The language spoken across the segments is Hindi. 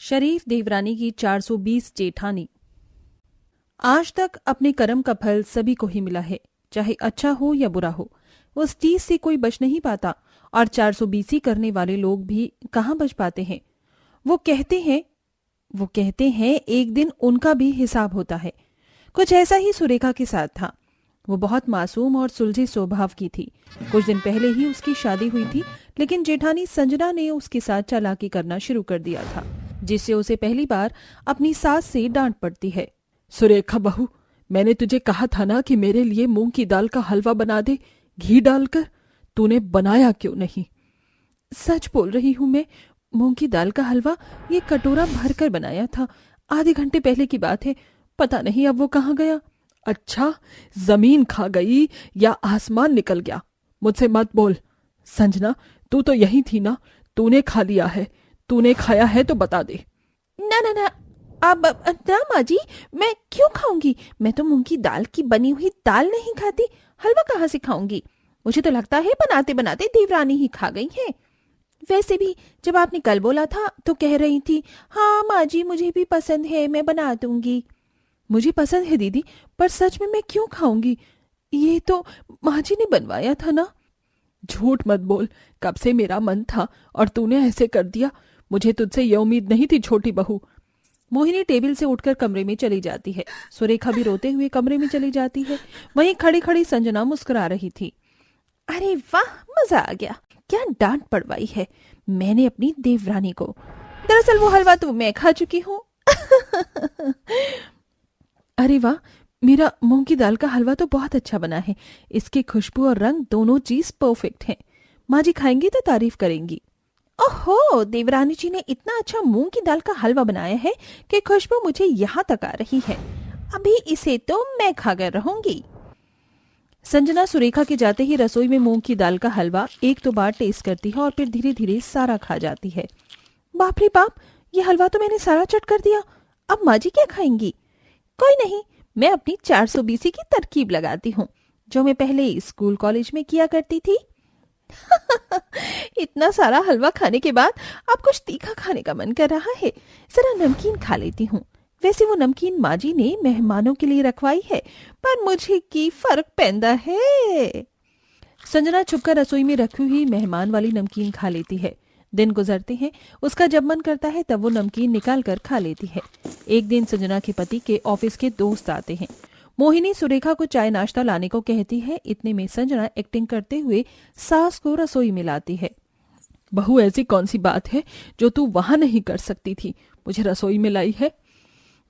शरीफ देवरानी की 420 जेठानी। आज तक अपने कर्म का फल सभी को ही मिला है, चाहे अच्छा हो या बुरा हो। उस चीज से कोई बच नहीं पाता और 420 करने वाले लोग भी कहाँ बच पाते हैं। वो कहते हैं एक दिन उनका भी हिसाब होता है। कुछ ऐसा ही सुरेखा के साथ था। वो बहुत मासूम और सुलझे स्वभाव की थी। कुछ दिन पहले ही उसकी शादी हुई थी, लेकिन जेठानी संजना ने उसके साथ चालाकी करना शुरू कर दिया था, जिससे उसे पहली बार अपनी सास से डांट पड़ती है। सुरेखा बहू, मैंने तुझे कहा था ना कि मेरे लिए मूंग की दाल का हलवा बना दे घी डालकर। तूने बनाया क्यों नहीं? सच बोल रही हूँ मैं। मूंग की दाल का हलवा ये कटोरा भरकर बनाया था। आधे घंटे पहले की बात है। पता नहीं अब वो कहाँ गया। अच्छा, जमीन खा गई या आसमान निकल गया? मुझसे मत बोल। संजना, तू तो यही थी ना? तूने खा लिया है। तूने खाया है तो बता दे। ना ना ना, अब ना माँ जी, मैं क्यों खाऊंगी? मैं तो मूंग की दाल की बनी हुई दाल नहीं खाती, हलवा कहाँ से खाऊंगी? मुझे तो लगता है बनाते बनाते देवरानी ही खा गई है। वैसे भी जब आपने कल बोला था तो कह रही थी, हाँ माँ जी मुझे भी पसंद है, मैं बना दूंगी। मुझे पसंद है दीदी, पर सच में मैं क्यों खाऊंगी? ये तो माँ जी ने बनवाया था ना। झूठ मत बोल। कब से मेरा मन था और तूने ऐसे कर दिया। मुझे तुझसे ये उम्मीद नहीं थी छोटी बहू। मोहिनी टेबल से उठकर कमरे में चली जाती है। सुरेखा भी रोते हुए कमरे में चली जाती है। वहीं खड़ी खड़ी संजना मुस्कुरा रही थी। अरे वाह, मजा आ गया। क्या डांट पड़वाई है मैंने अपनी देवरानी को। दरअसल वो हलवा तो मैं खा चुकी हूँ। अरे वाह, मेरा मूंग की दाल का हलवा तो बहुत अच्छा बना है। इसकी खुशबू और रंग दोनों चीज परफेक्ट हैं। माँ जी खाएंगी तो तारीफ करेंगी। ओहो, देवरानी जी ने इतना अच्छा मूंग की दाल का हलवा बनाया है कि खुशबू मुझे यहाँ तक आ रही है। अभी इसे तो मैं खाकर रहूंगी। संजना सुरेखा के जाते ही रसोई में मूंग की दाल का हलवा एक तो बार टेस्ट करती है और फिर धीरे धीरे सारा खा जाती है। बाप रे बाप, ये हलवा तो मैंने सारा चट कर दिया। अब माँ जी क्या खाएंगी? कोई नहीं, मैं अपनी 420 की तरकीब लगाती हूँ, जो मैं पहले स्कूल कॉलेज में किया करती थी। इतना सारा हलवा खाने के बाद अब कुछ तीखा खाने का मन कर रहा है। जरा नमकीन खा लेती हूँ। वैसे वो नमकीन माँ जी ने मेहमानों के लिए रखवाई है, पर मुझे की फर्क पैंदा है। संजना छुपकर रसोई में रखी हुई मेहमान वाली नमकीन खा लेती है। दिन गुजरते हैं, उसका जब मन करता है तब वो नमकीन निकाल कर खा लेती है। एक दिन संजना के पति के ऑफिस के दोस्त आते हैं। मोहिनी सुरेखा को चाय नाश्ता लाने को कहती है। इतने में संजना एक्टिंग करते हुए सास को रसोई में लाती है। बहू, ऐसी कौन सी बात है जो तू वहां नहीं कर सकती थी, मुझे रसोई में लाई है?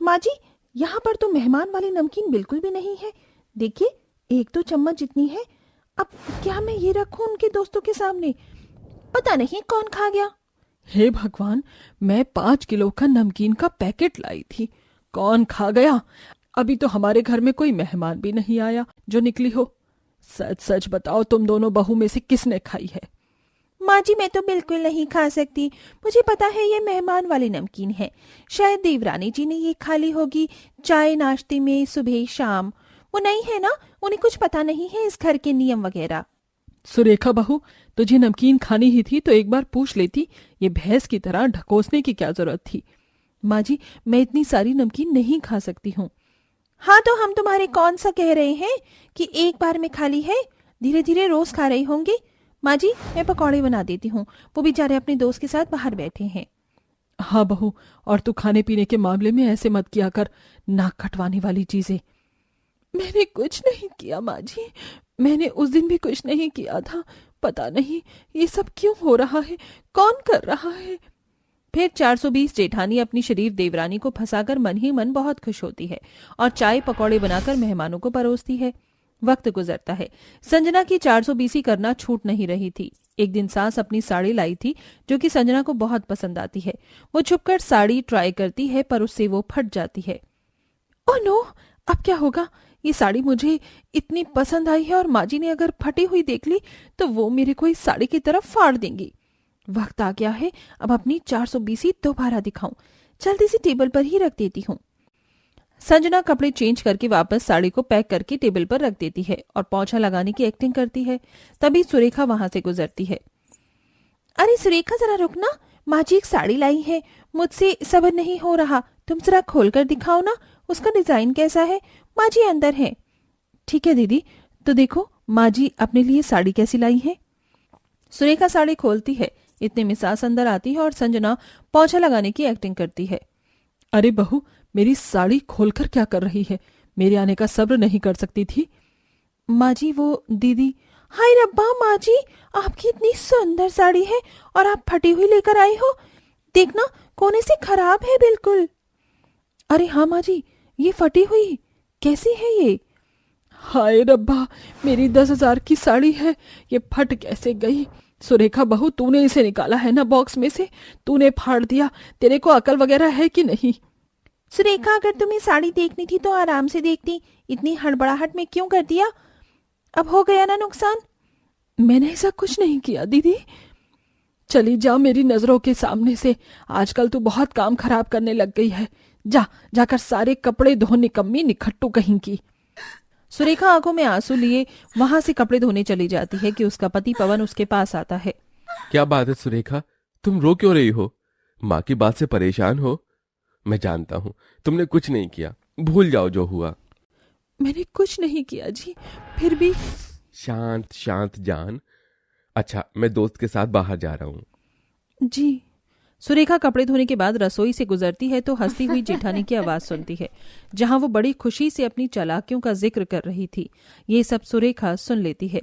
माँ जी, यहाँ पर तो मेहमान वाली नमकीन बिल्कुल भी नहीं है। देखिए, एक तो चम्मच जितनी है। अब क्या मैं ये रखूं उनके दोस्तों के सामने? पता नहीं कौन खा गया। हे भगवान, मैं 5 किलो का नमकीन का पैकेट लाई थी। कौन खा गया? अभी तो हमारे घर में कोई मेहमान भी नहीं आया जो निकली हो। सच सच बताओ, तुम दोनों बहू में से किसने खाई है? माँ जी, मैं तो बिल्कुल नहीं खा सकती। मुझे पता है ये मेहमान वाली नमकीन है। शायद देवरानी जी ने ये खा ली होगी चाय नाश्ते में सुबह शाम। वो नहीं है ना, उन्हें कुछ पता नहीं है इस घर के नियम वगैरह। सुरेखा बहू, तुझे नमकीन खानी ही थी तो एक बार पूछ लेती। ये भैंस की तरह ढकोसने की क्या जरूरत थी? माँ जी, मैं इतनी सारी नमकीन नहीं खा सकती हूँ। हाँ तो हम तुम्हारे कौन सा कह रहे हैं कि एक बार में खाली है? धीरे धीरे रोज खा रही होंगी। माँ जी, मैं पकौड़े बना देती हूँ। वो बेचारे अपने दोस्त के साथ बाहर बैठे हैं। हाँ बहू, और तू खाने पीने के मामले में ऐसे मत किया कर, नाक कटवाने वाली चीजें। मैंने कुछ नहीं किया माँ जी, मैंने उस दिन भी कुछ नहीं किया था। पता नहीं ये सब क्यों हो रहा है, कौन कर रहा है? फिर 420 जेठानी अपनी शरीफ देवरानी को फंसाकर मन ही मन बहुत खुश होती है और चाय पकौड़े बनाकर मेहमानों को परोसती है। वक्त गुजरता है। संजना की 420 करना छूट नहीं रही थी। एक दिन सास अपनी साड़ी लाई थी जो कि संजना को बहुत पसंद आती है। वो छुपकर साड़ी ट्राई करती है पर उससे वो फट जाती है। ओह नो, अब क्या होगा? ये साड़ी मुझे इतनी पसंद आई है और माँ जी ने अगर फटी हुई देख ली तो वो मेरे को इस साड़ी की तरफ फाड़ देंगी। वक्त आ गया है, अब अपनी 420 दोबारा दिखाऊं। जल्दी से टेबल पर ही रख देती हूँ। संजना कपड़े चेंज करके वापस साड़ी को पैक करके टेबल पर रख देती है और पोंछा लगाने की एक्टिंग करती है। तभी सुरेखा वहां से गुजरती है। अरे सुरेखा, जरा रुकना, माँ जी एक साड़ी लाई है, मुझसे सब्र नहीं हो रहा, तुम जरा खोल कर दिखाओ ना, उसका डिजाइन कैसा है। माँ जी अंदर है। ठीक है दीदी, तो देखो माँ जी अपने लिए साड़ी कैसी लाई है। सुरेखा साड़ी खोलती है। इतने में सास अंदर आती है और संजना पोछा लगाने की एक्टिंग करती है। अरे बहू, मेरी साड़ी खोलकर क्या कर रही है? मेरे आने का सब्र नहीं कर सकती थी। माँ जी वो दीदी। हाय रब्बा माँ जी, आपकी इतनी सुंदर साड़ी है और आप फटी हुई लेकर आई हो। देखना कोने से खराब है बिल्कुल। अरे हाँ माँ जी, ये फटी हुई कैसी है ये? हाय रब्बा, मेरी 10,000 की साड़ी है, ये फट कैसे गई? सुरेखा बहू, तूने इसे निकाला है ना बॉक्स में से? तूने फाड़ दिया? तेरे को अकल वगैरह है कि नहीं? सुरेखा अगर तुम्हें साड़ी देखनी थी तो आराम से देखती, इतनी हड़बड़ाहट में क्यों कर दिया? अब हो गया ना नुकसान। मैंने ऐसा कुछ नहीं किया दीदी। चली जा मेरी नजरों के सामने से। आजकल तू बहुत काम खराब करने लग गई है। जाकर सारे कपड़े धो, निकम्मी निखट्टू कहीं की। सुरेखा आंखों में आंसू लिए वहां से कपड़े धोने चली जाती है कि उसका पति पवन उसके पास आता है। क्या बात है सुरेखा, तुम रो क्यों रही हो? माँ की बात से परेशान हो? मैं जानता हूँ तुमने कुछ नहीं किया, भूल जाओ जो हुआ। मैंने कुछ नहीं किया जी, फिर भी। शांत शांत जान। अच्छा, मैं दोस्त के साथ बाहर जा रहा हूँ। जी। सुरेखा कपड़े धोने के बाद रसोई से गुजरती है तो हंसती हुई जेठानी की आवाज सुनती है, जहां वो बड़ी खुशी से अपनी चालाकियों का जिक्र कर रही थी। ये सब सुरेखा सुन लेती है।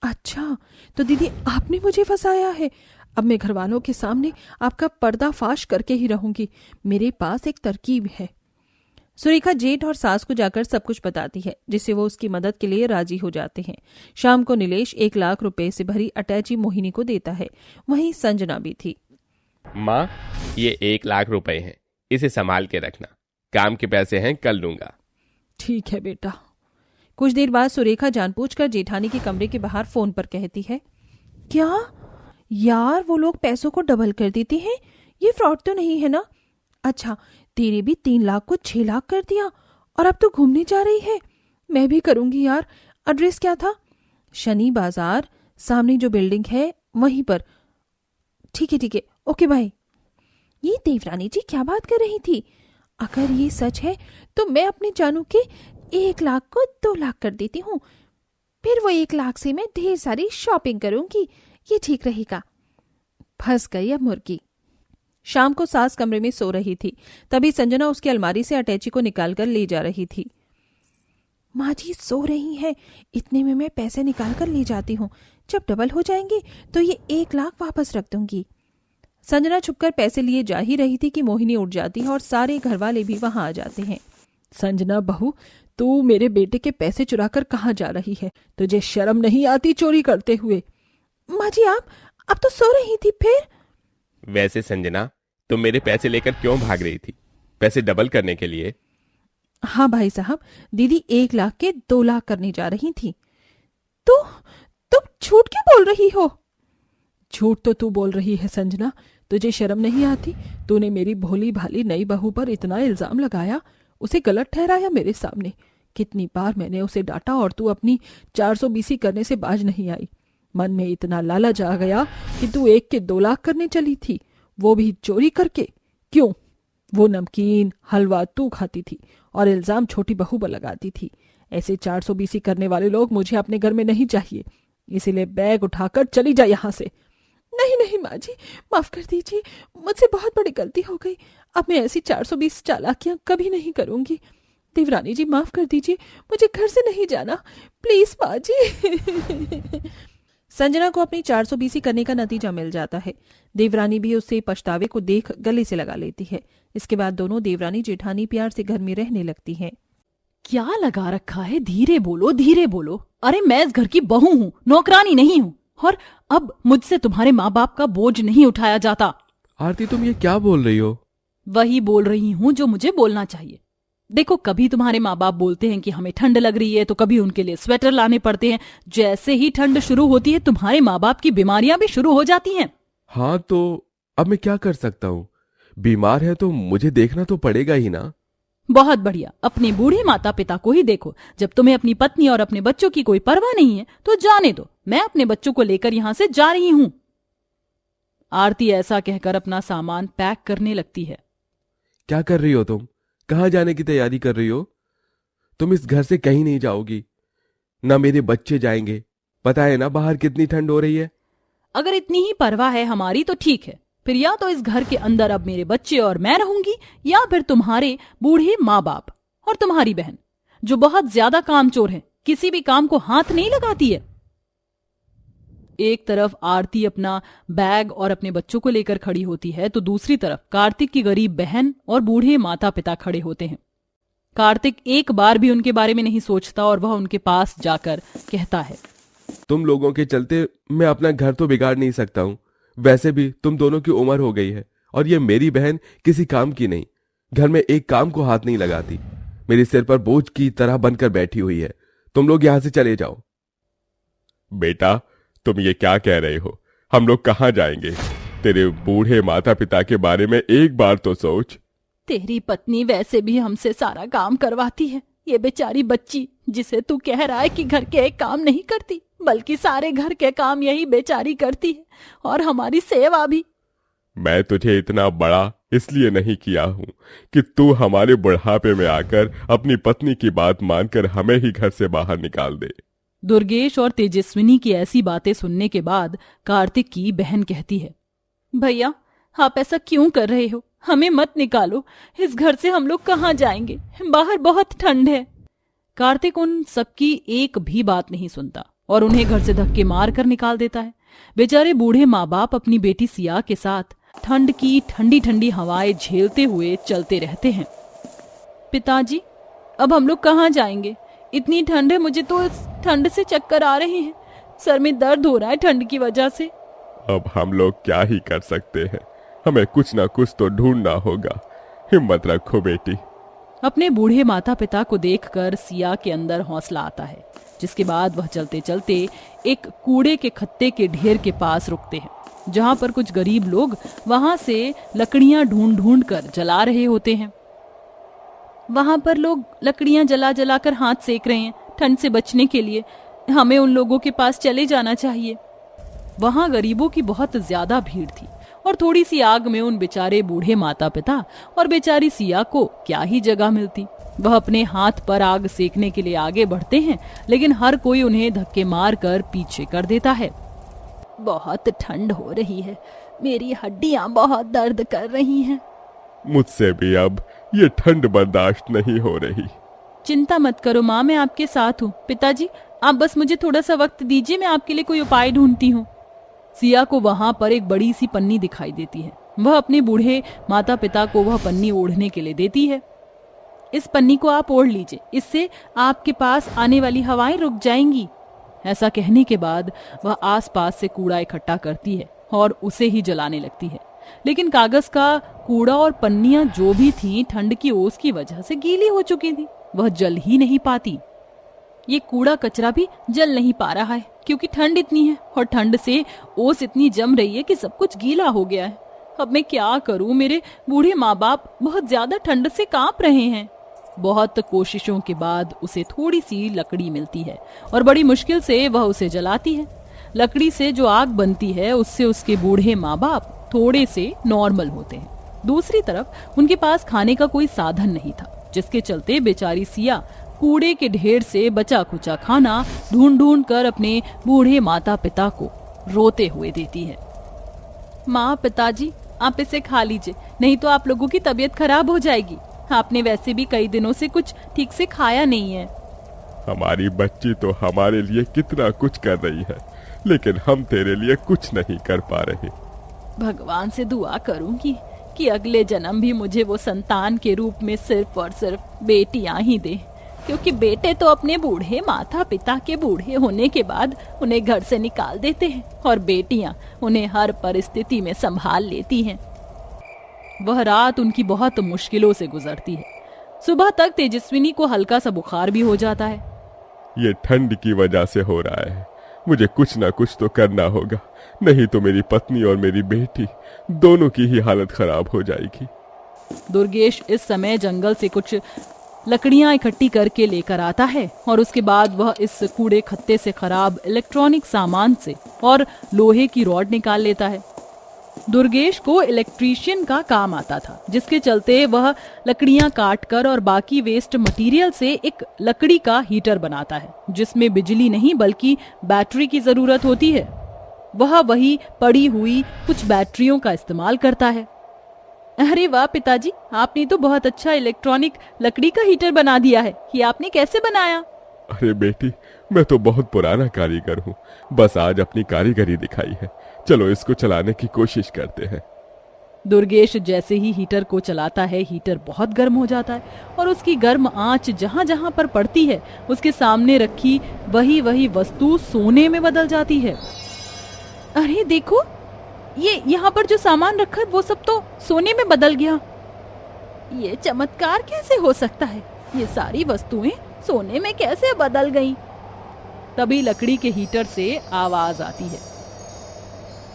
अच्छा, तो दीदी आपने मुझे फंसाया है। अब मैं घरवालों के सामने आपका पर्दाफाश करके ही रहूंगी। मेरे पास एक तरकीब है। सुरेखा जेठ और सास को जाकर सब कुछ बताती है, जिससे वो उसकी मदद के लिए राजी हो जाते हैं। शाम को नीलेश 1 लाख रुपए से भरी अटैची मोहिनी को देता है। वहीं संजना भी थी। माँ, ये 1 लाख रुपए हैं, इसे संभाल के रखना। काम के पैसे हैं, कल लूंगा। ठीक है बेटा। कुछ देर बाद सुरेखा जानबूझकर जेठानी के कमरे के बाहर फोन पर कहती है, क्या यार वो लोग पैसों को डबल कर देते हैं? ये फ्रॉड तो नहीं है ना? अच्छा, तेरे भी 3 लाख को 6 लाख कर दिया और अब तो घूमने जा रही है। मैं भी करूंगी यार। एड्रेस क्या था? शनि बाजार, सामने जो बिल्डिंग है वहीं पर। ठीक है, ओके बाय। ये देवरानी जी क्या बात कर रही थी? अगर ये सच है तो मैं अपने जानू के 1 लाख को 2 लाख कर देती हूँ, फिर वो 1 लाख से मैं ढेर सारी शॉपिंग करूंगी। ये ठीक रहेगा। फंस गई अब मुर्गी। शाम को सास कमरे में सो रही थी, तभी संजना उसकी अलमारी से अटैची को निकालकर ले जा रही थी। माँ जी सो रही हैं, इतने में मैं पैसे निकाल कर ले जाती हूँ। जब डबल हो जाएंगे तो ये 1 लाख वापस रख दूंगी। संजना छुपकर पैसे लिए जा ही रही थी कि मोहिनी उठ जाती है और सारे घरवाले भी वहां आ जाते हैं। संजना बहू, तू मेरे बेटे के पैसे चुराकर कहाँ जा रही है? तुझे शर्म नहीं आती चोरी करते हुए? माँ जी आप अब तो सो रही थी फिर। वैसे संजना, तुम मेरे पैसे लेकर क्यों भाग रही थी? पैसे डबल करने के लिए? हाँ भाई साहब, दीदी 1 लाख के 2 लाख करने जा रही थी। तो तुम झूठ क्यों बोल रही हो? झूठ तो तू बोल रही है संजना, तुझे शर्म नहीं आती? तूने मेरी भोली भाली नई बहू पर इतना इल्जाम लगाया, उसे गलत ठहराया मेरे सामने। कितनी बार मैंने उसे डांटा और तू अपनी 420 करने से बाज नहीं आई। मन में इतना लालच आ गया कि तू 1 के 2 लाख करने चली थी, वो भी चोरी करके। क्यों? वो नमकीन हलवा तू खाती थी और इल्जाम छोटी बहू पर लगाती थी। ऐसे 420 करने वाले लोग मुझे अपने घर में नहीं चाहिए, इसीलिए बैग उठाकर चली जा यहाँ से। नहीं माँ जी, माफ कर दीजिए, मुझसे बहुत बड़ी गलती हो गई। अब मैं ऐसी 420 चालाकियां कभी नहीं करूंगी। देवरानी जी माफ कर दीजिए, मुझे घर से नहीं जाना, प्लीज माँ जी। संजना को अपनी 420 करने का नतीजा मिल जाता है। देवरानी भी उससे पछतावे को देख गले से लगा लेती है। इसके बाद दोनों देवरानी जेठानी प्यार से घर में रहने लगती हैं। क्या लगा रखा है? धीरे बोलो, धीरे बोलो। अरे मैं इस घर की बहू हूँ, नौकरानी नहीं हूँ। और अब मुझसे तुम्हारे माँ बाप का बोझ नहीं उठाया जाता। आरती, तुम ये क्या बोल रही हो? वही बोल रही हूँ जो मुझे बोलना चाहिए। देखो, कभी तुम्हारे माँ बाप बोलते हैं कि हमें ठंड लग रही है, तो कभी उनके लिए स्वेटर लाने पड़ते हैं। जैसे ही ठंड शुरू होती है तुम्हारे माँ बाप की बीमारियां भी शुरू हो जाती हैं। हाँ, तो अब मैं क्या कर सकता हूँ? बीमार है तो मुझे देखना तो पड़ेगा ही ना। बहुत बढ़िया, अपने बूढ़े माता पिता को ही देखो। जब तुम्हें अपनी पत्नी और अपने बच्चों की कोई परवाह नहीं है तो जाने दो, मैं अपने बच्चों को लेकर यहाँ से जा रही हूँ। आरती ऐसा कहकर अपना सामान पैक करने लगती है। क्या कर रही हो तुम? कहाँ जाने की तैयारी कर रही हो? तुम इस घर से कहीं नहीं जाओगी, ना मेरे बच्चे जाएंगे। पता है ना बाहर कितनी ठंड हो रही है। अगर इतनी ही परवाह है हमारी तो ठीक है, फिर या तो इस घर के अंदर अब मेरे बच्चे और मैं रहूंगी, या फिर तुम्हारे बूढ़े माँ बाप और तुम्हारी बहन, जो बहुत ज्यादा कामचोर है, किसी भी काम को हाथ नहीं लगाती है। एक तरफ आरती अपना बैग और अपने बच्चों को लेकर खड़ी होती है, तो दूसरी तरफ कार्तिक की गरीब बहन और बूढ़े माता पिता खड़े होते हैं। कार्तिक एक बार भी उनके बारे में नहीं सोचता और वह उनके पास जाकर कहता है, तुम लोगों के चलते मैं अपना घर तो बिगाड़ नहीं सकता हूँ। वैसे भी तुम दोनों की उम्र हो गई है और ये मेरी बहन किसी काम की नहीं, घर में एक काम को हाथ नहीं लगाती, मेरे सिर पर बोझ की तरह बनकर बैठी हुई है। तुम लोग यहां से चले जाओ। बेटा, तुम ये क्या कह रहे हो? हम लोग कहाँ जाएंगे? तेरे बूढ़े माता पिता के बारे में एक बार तो सोच। तेरी पत्नी वैसे भी हमसे सारा काम करवाती है। ये बेचारी बच्ची जिसे तू कह रहा है कि घर के एक काम नहीं करती, बल्कि सारे घर के काम यही बेचारी करती है, और हमारी सेवा भी। मैं तुझे इतना बड़ा इसलिए नहीं किया हूँ कि तू हमारे बुढ़ापे में आकर अपनी पत्नी की बात मानकर हमें ही घर से बाहर निकाल दे। दुर्गेश और तेजस्विनी की ऐसी बातें सुनने के बाद कार्तिक की बहन कहती है, भैया आप ऐसा क्यों कर रहे हो? हमें मत निकालो, इस घर से हम लोग कहाँ जाएंगे, बाहर बहुत ठंड है। कार्तिक उन सबकी एक भी बात नहीं सुनता और उन्हें घर से धक्के मार कर निकाल देता है। बेचारे बूढ़े माँ बाप अपनी बेटी सिया के साथ ठंड की ठंडी ठंडी हवाएं झेलते हुए चलते रहते हैं। पिताजी, अब हम लोग कहाँ जाएंगे? इतनी ठंड है, मुझे तो इस ठंड से चक्कर आ रहे हैं, सर में दर्द हो रहा है ठंड की वजह से। अब हम लोग क्या ही कर सकते हैं, हमें कुछ ना कुछ तो ढूंढना होगा। हिम्मत रखो बेटी। अपने बूढ़े माता पिता को देखकर सिया के अंदर हौसला आता है, जिसके बाद वह चलते चलते एक कूड़े के खत्ते के ढेर के पास रुकते हैं, जहां पर कुछ गरीब लोग वहां से लकड़ियां ढूंढ ढूंढ कर जला रहे होते हैं। वहां पर लोग लकड़ियां जला जला कर हाथ सेक रहे हैं ठंड से बचने के लिए। हमें उन लोगों के पास चले जाना चाहिए। वहां गरीबों की बहुत ज्यादा भीड़ थी और थोड़ी सी आग में उन बेचारे बूढ़े माता पिता और बेचारी सिया को क्या ही जगह मिलती। वह अपने हाथ पर आग सेकने के लिए आगे बढ़ते हैं, लेकिन हर कोई उन्हें धक्के मार कर पीछे कर देता है। बहुत ठंड हो रही है, मेरी हड्डियां बहुत दर्द कर रही हैं। मुझसे भी अब ये ठंड बर्दाश्त नहीं हो रही। चिंता मत करो माँ, मैं आपके साथ हूँ। पिताजी, आप बस मुझे थोड़ा सा वक्त दीजिए, मैं आपके लिए कोई उपाय ढूंढती हूँ। सिया को वहां पर एक बड़ी सी पन्नी दिखाई देती है। वह अपने बूढ़े माता पिता को वह पन्नी ओढ़ने के लिए देती है। इस पन्नी को आप ओढ़ लीजिए, इससे आपके पास आने वाली हवाएं रुक जाएंगी। ऐसा कहने के बाद वह आसपास से कूड़ा इकट्ठा करती है और उसे ही जलाने लगती है। लेकिन कागज का कूड़ा और पन्नियां जो भी थीं, ठंड की ओस की वजह से गीली हो चुकी थी, वह जल ही नहीं पाती। ये कूड़ा कचरा भी जल नहीं पा रहा है क्योंकि ठंड इतनी है और ठंड से ओस इतनी जम रही है कि सब कुछ गीला हो गया है। अब मैं क्या करूं? मेरे बूढ़े माँ बाप बहुत ज्यादा ठंड से कांप रहे हैं। बहुत कोशिशों के बाद उसे थोड़ी सी लकड़ी मिलती है और बड़ी मुश्किल से वह उसे जलाती है। लकड़ी से जो आग बनती है उससे उसके बूढ़े माँ बाप थोड़े से नॉर्मल होते हैं। दूसरी तरफ उनके पास खाने का कोई साधन नहीं था, जिसके चलते बेचारी सिया कूड़े के ढेर से बचा खुचा खाना ढूंढ ढूंढ कर अपने बूढ़े माता पिता को रोते हुए देती है। माँ, पिताजी, आप इसे खा लीजिए, नहीं तो आप लोगों की तबीयत खराब हो जाएगी। आपने वैसे भी कई दिनों से कुछ ठीक से खाया नहीं है। हमारी बच्ची तो हमारे लिए कितना कुछ कर रही है, लेकिन हम तेरे लिए कुछ नहीं कर पा रहे। भगवान से दुआ करूंगी कि अगले जन्म भी मुझे वो संतान के रूप में सिर्फ और सिर्फ बेटियां ही दे, क्योंकि बेटे तो अपने बूढ़े माता पिता के बूढ़े होने के बाद उन्हें घर से निकाल देते हैं और बेटियां उन्हें हर परिस्थिति में संभाल लेती हैं। वह रात उनकी बहुत मुश्किलों से गुजरती है। सुबह तक तेजस्विनी को हल्का सा बुखार भी हो जाता है। ये ठंड की वजह से हो रहा है, मुझे कुछ ना कुछ तो करना होगा, नहीं तो मेरी पत्नी और मेरी बेटी दोनों की ही हालत खराब हो जाएगी। दुर्गेश इस समय जंगल से कुछ लकड़ियां इकट्ठी करके लेकर आता है और उसके बाद वह इस कूड़े खत्ते से खराब इलेक्ट्रॉनिक सामान से और लोहे की रॉड निकाल लेता है। दुर्गेश को इलेक्ट्रीशियन का काम आता था, जिसके चलते वह लकड़ियां काटकर और बाकी वेस्ट मटेरियल से एक लकड़ी का हीटर बनाता है, जिसमें बिजली नहीं बल्कि बैटरी की जरूरत होती है। वह वही पड़ी हुई कुछ बैटरियों का इस्तेमाल करता है। अरे वाह पिताजी, आपने तो बहुत अच्छा इलेक्ट्रॉनिक लकड़ी का हीटर बना दिया है। ये आपने कैसे बनाया? अरे बेटी, मैं तो बहुत पुराना कारीगर हूँ, बस आज अपनी कारीगरी दिखाई है। चलो इसको चलाने की कोशिश करते हैं। दुर्गेश जैसे ही हीटर को चलाता है, हीटर बहुत गर्म हो जाता है और उसकी गर्म आंच जहां जहां पर पड़ती है, उसके सामने रखी वही वस्तु सोने में बदल जाती है। अरे देखो, ये यहाँ पर जो सामान रखा है वो सब तो सोने में बदल गया। ये चमत्कार कैसे हो सकता है? ये सारी वस्तुएं सोने में कैसे बदल गईं? तभी लकड़ी के हीटर से आवाज आती है,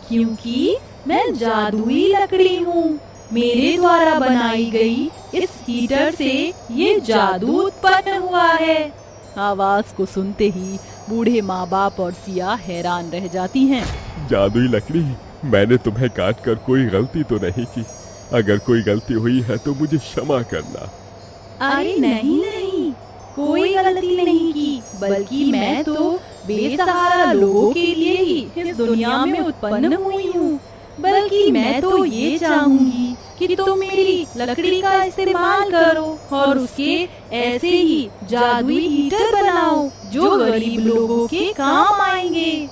क्योंकि मैं जादुई लकड़ी हूँ। मेरे द्वारा बनाई गई इस हीटर से ये जादू उत्पन्न हुआ है। आवाज को सुनते ही बूढ़े माँ बाप और सिया हैरान रह जाती हैं। जादुई लकड़ी, मैंने तुम्हें काट कर कोई गलती तो नहीं की। अगर कोई गलती हुई है तो मुझे क्षमा करना। अरे नहीं, कोई गलती नहीं की, बल्कि मैं तो बेसहारा लोगों के लिए ही इस दुनिया में उत्पन्न हुई हूँ। बल्कि मैं तो ये चाहूंगी कि तुम मेरी लकड़ी का इस्तेमाल करो और उसके ऐसे ही जादुई हीटर बनाओ जो गरीब लोगों के काम आएंगे।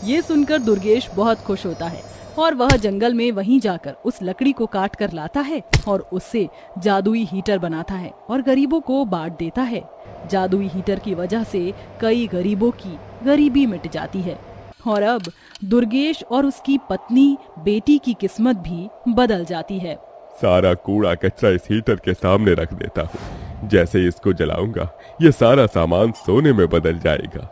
ये सुनकर दुर्गेश बहुत खुश होता है और वह जंगल में वहीं जाकर उस लकड़ी को काट कर लाता है और उससे जादुई हीटर बनाता है और गरीबों को बांट देता है। जादुई हीटर की वजह से कई गरीबों की गरीबी मिट जाती है और अब दुर्गेश और उसकी पत्नी बेटी की किस्मत भी बदल जाती है। सारा कूड़ा कचरा इस हीटर के सामने रख देता हूँ। जैसे ही इसको जलाऊंगा, ये सारा सामान सोने में बदल जाएगा।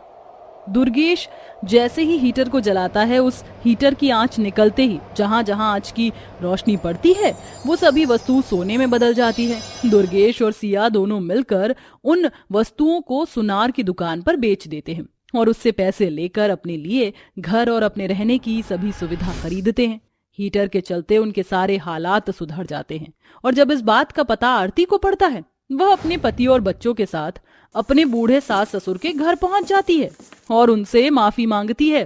दुर्गेश जैसे ही हीटर को जलाता है, उस हीटर की आंच निकलते ही जहां जहां आंच की रोशनी पड़ती है, वो सभी वस्तु सोने में बदल जाती है। दुर्गेश और सिया दोनों मिलकर उन वस्तुओं को सुनार की दुकान पर बेच देते हैं और उससे पैसे लेकर अपने लिए घर और अपने रहने की सभी सुविधा खरीदते हैं। हीटर के चलते उनके सारे हालात सुधर जाते हैं और जब इस बात का पता आरती को पड़ता है, वह अपने पति और बच्चों के साथ अपने बूढ़े सास ससुर के घर पहुंच जाती है और उनसे माफी मांगती है।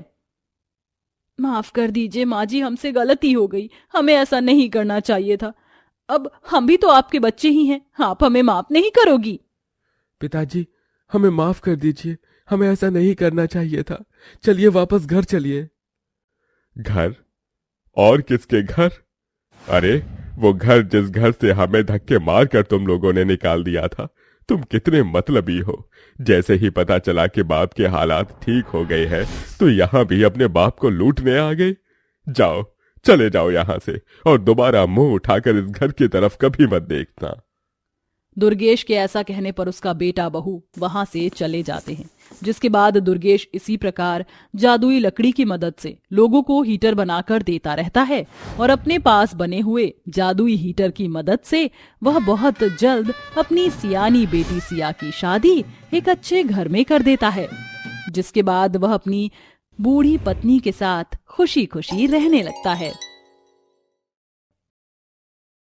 माफ कर दीजिए माँ जी, हमसे गलती हो गई, हमें ऐसा नहीं करना चाहिए था। अब हम भी तो आपके बच्चे ही हैं, आप हमें माफ नहीं करोगी? पिताजी, हमें माफ कर दीजिए, हमें ऐसा नहीं करना चाहिए था। चलिए वापस घर चलिए। घर? और किसके घर? अरे वो घर जिस घर से हमें धक्के मारकर तुम लोगों ने निकाल दिया था। तुम कितने मतलबी हो। जैसे ही पता चला कि बाप के हालात ठीक हो गए हैं तो यहाँ भी अपने बाप को लूटने आ गए। जाओ, चले जाओ यहाँ से और दोबारा मुंह उठाकर इस घर की तरफ कभी मत देखना। दुर्गेश के ऐसा कहने पर उसका बेटा बहू वहां से चले जाते हैं, जिसके बाद दुर्गेश इसी प्रकार जादुई लकड़ी की मदद से लोगों को हीटर बनाकर देता रहता है और अपने पास बने हुए जादुई हीटर की मदद से वह बहुत जल्द अपनी सियानी बेटी सिया की शादी एक अच्छे घर में कर देता है, जिसके बाद वह अपनी बूढ़ी पत्नी के साथ खुशी खुशी रहने लगता है।